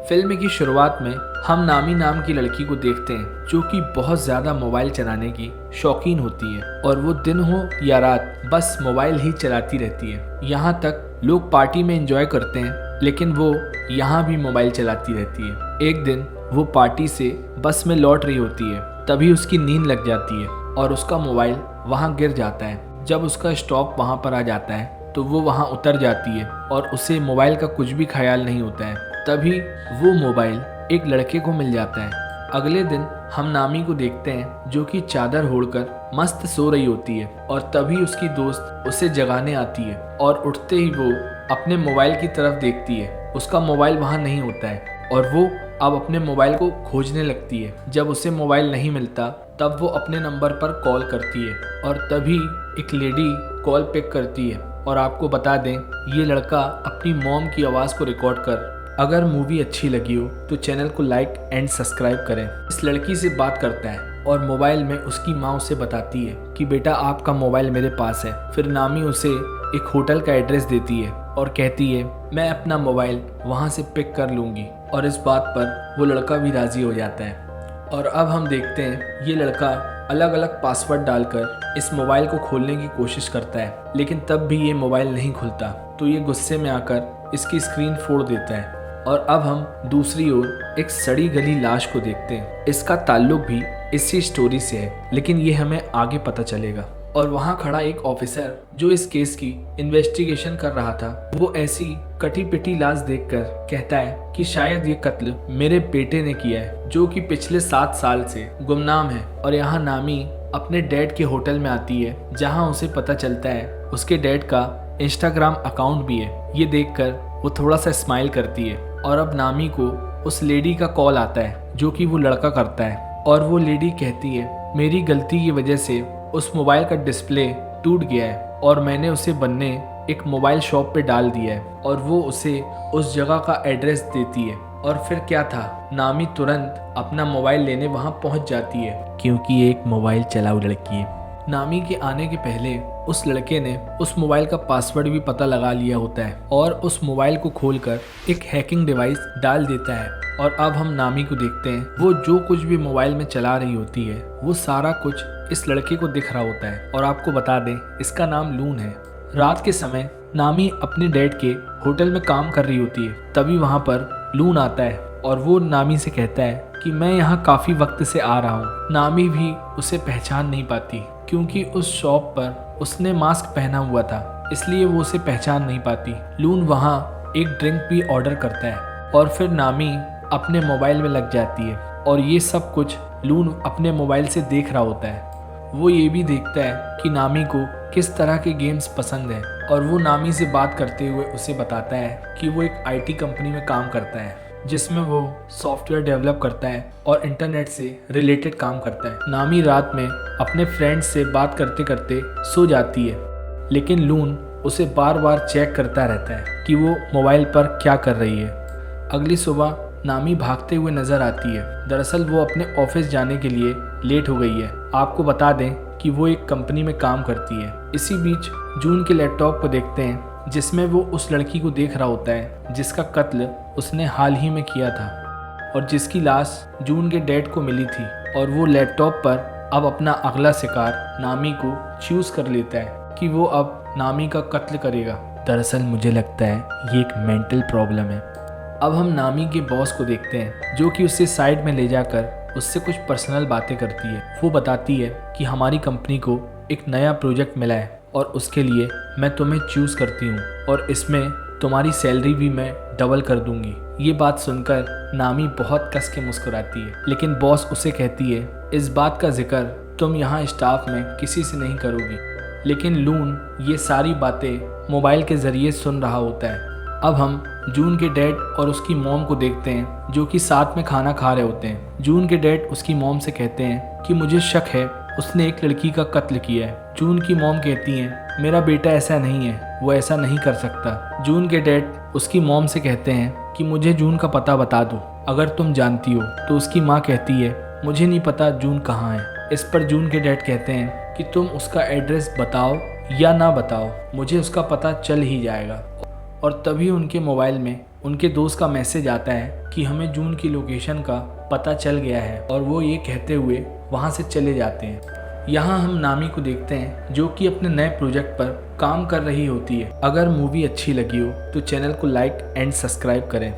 Film की शुरुआत में हम नामी नाम की लड़की को देखते हैं जो कि बहुत ज़्यादा मोबाइल चलाने की शौकीन होती है और वो दिन हो या रात बस मोबाइल ही चलाती रहती है। यहाँ तक लोग पार्टी में एंजॉय करते हैं लेकिन वो यहाँ भी मोबाइल चलाती रहती है। एक दिन वो पार्टी से बस में लौट रही होती है, तभी उसकी नींद लग जाती है और उसका मोबाइल वहाँ गिर जाता है। जब उसका स्टॉप वहाँ पर आ जाता है तो वो वहाँ उतर जाती है और उसे मोबाइल का कुछ भी ख्याल नहीं होता है। तभी वो मोबाइल एक लड़के को मिल जाता है। अगले दिन हम नामी को देखते हैं जो कि चादर ओढ़कर मस्त सो रही होती है और तभी उसकी दोस्त उसे जगाने आती है और उठते ही वो अपने मोबाइल की तरफ देखती है। उसका मोबाइल वहाँ नहीं होता है और वो अब अपने मोबाइल को खोजने लगती है। जब उसे मोबाइल नहीं मिलता तब वो अपने नंबर पर कॉल करती है और तभी एक लेडी कॉल पिक करती है। और आपको बता दें, ये लड़का अपनी मॉम की आवाज़ को रिकॉर्ड कर। अगर मूवी अच्छी लगी हो तो चैनल को लाइक एंड सब्सक्राइब करें। इस लड़की से बात करता है और मोबाइल में उसकी माँ उसे बताती है कि बेटा आपका मोबाइल मेरे पास है। फिर नामी उसे एक होटल का एड्रेस देती है और कहती है मैं अपना मोबाइल वहाँ से पिक कर लूँगी और इस बात पर वो लड़का भी राज़ी हो जाता है। और अब हम देखते हैं ये लड़का अलग अलग पासवर्ड डालकर इस मोबाइल को खोलने की कोशिश करता है लेकिन तब भी ये मोबाइल नहीं खुलता। तो ये गुस्से में आकर इसकी स्क्रीन फोड़ देता है। और अब हम दूसरी ओर एक सड़ी गली लाश को देखते हैं। इसका ताल्लुक भी इसी स्टोरी से है लेकिन ये हमें आगे पता चलेगा। और वहाँ खड़ा एक ऑफिसर जो इस केस की इन्वेस्टिगेशन कर रहा था, वो ऐसी कटी पिटी लाश देखकर कहता है कि शायद ये कत्ल मेरे बेटे ने किया है जो कि पिछले 7 साल से गुमनाम है। और यहाँ नामी अपने डैड के होटल में आती है जहाँ उसे पता चलता है उसके डैड का इंस्टाग्राम अकाउंट भी है। ये देखकर वो थोड़ा सा स्माइल करती है और अब नामी को उस लेडी का कॉल आता है जो कि वो लड़का करता है और वो लेडी कहती है मेरी गलती की वजह से उस मोबाइल का डिस्प्ले टूट गया है और मैंने उसे बनने एक मोबाइल शॉप पे डाल दिया है। और वो उसे उस जगह का एड्रेस देती है और फिर क्या था, नामी तुरंत अपना मोबाइल लेने वहाँ पहुँच जाती है क्योंकि ये एक मोबाइल चलाऊ लड़की है। नामी के आने के पहले उस लड़के ने उस मोबाइल का पासवर्ड भी पता लगा लिया होता है और उस मोबाइल को खोलकर एक हैकिंग डिवाइस डाल देता है। और अब हम नामी को देखते हैं, वो जो कुछ भी मोबाइल में चला रही होती है वो सारा कुछ इस लड़के को दिख रहा होता है। और आपको बता दें, इसका नाम लून है। रात के समय नामी अपने डैड के होटल में काम कर रही होती है, तभी वहाँ पर लून आता है और वो नामी से कहता है कि मैं यहाँ काफ़ी वक्त से आ रहा हूँ। नामी भी उसे पहचान नहीं पाती क्योंकि उस शॉप पर उसने मास्क पहना हुआ था, इसलिए वो उसे पहचान नहीं पाती। लून वहाँ एक ड्रिंक भी ऑर्डर करता है और फिर नामी अपने मोबाइल में लग जाती है और ये सब कुछ लून अपने मोबाइल से देख रहा होता है। वो ये भी देखता है कि नामी को किस तरह के गेम्स पसंद है और वो नामी से बात करते हुए उसे बताता है कि वो एक आईटी कंपनी में काम करता है जिसमें वो सॉफ्टवेयर डेवलप करता है और इंटरनेट से रिलेटेड काम करता है। नामी रात में अपने फ्रेंड्स से बात करते करते सो जाती है लेकिन लून उसे बार बार चेक करता रहता है कि वो मोबाइल पर क्या कर रही है। अगली सुबह नामी भागते हुए नजर आती है। दरअसल वो अपने ऑफिस जाने के लिए लेट हो गई है। आपको बता दें कि वो एक कंपनी में काम करती है। इसी बीच जून के लैपटॉप को देखते हैं जिसमें वो उस लड़की को देख रहा होता है जिसका कत्ल उसने हाल ही में किया था और जिसकी लाश जून के डैड को मिली थी। और वो लैपटॉप पर अब अपना अगला शिकार नामी को चूज कर लेता है कि वो अब नामी का कत्ल करेगा। दरअसल मुझे लगता है ये एक मेंटल प्रॉब्लम है। अब हम नामी के बॉस को देखते हैं जो कि उसे साइड में ले जाकर उससे कुछ पर्सनल बातें करती है। वो बताती है कि हमारी कंपनी को एक नया प्रोजेक्ट मिला है और उसके लिए मैं तुम्हें चूज करती हूँ और इसमें तुम्हारी सैलरी भी मैं डबल कर दूंगी। ये बात सुनकर नामी बहुत कस के मुस्कुराती है लेकिन बॉस उसे कहती है इस बात का जिक्र तुम यहाँ स्टाफ में किसी से नहीं करोगी। लेकिन लून ये सारी बातें मोबाइल के जरिए सुन रहा होता है। अब हम जून के डैड और उसकी मॉम को देखते हैं जो कि साथ में खाना खा रहे होते हैं। जून के डैड उसकी मॉम से कहते हैं कि मुझे शक है उसने एक लड़की का कत्ल किया है। जून की मॉम कहती हैं मेरा बेटा ऐसा नहीं है, वो ऐसा नहीं कर सकता। जून के डैड उसकी मॉम से कहते हैं कि मुझे जून का पता बता दो अगर तुम जानती हो। तो उसकी माँ कहती है मुझे नहीं पता जून कहाँ है। इस पर जून के डैड कहते हैं कि तुम उसका एड्रेस बताओ या ना बताओ, मुझे उसका पता चल ही जाएगा। और तभी उनके मोबाइल में उनके दोस्त का मैसेज आता है कि हमें जून की लोकेशन का पता चल गया है और वो ये कहते हुए वहाँ से चले जाते हैं। यहाँ हम नामी को देखते हैं जो कि अपने नए प्रोजेक्ट पर काम कर रही होती है। अगर मूवी अच्छी लगी हो तो चैनल को लाइक एंड सब्सक्राइब करें।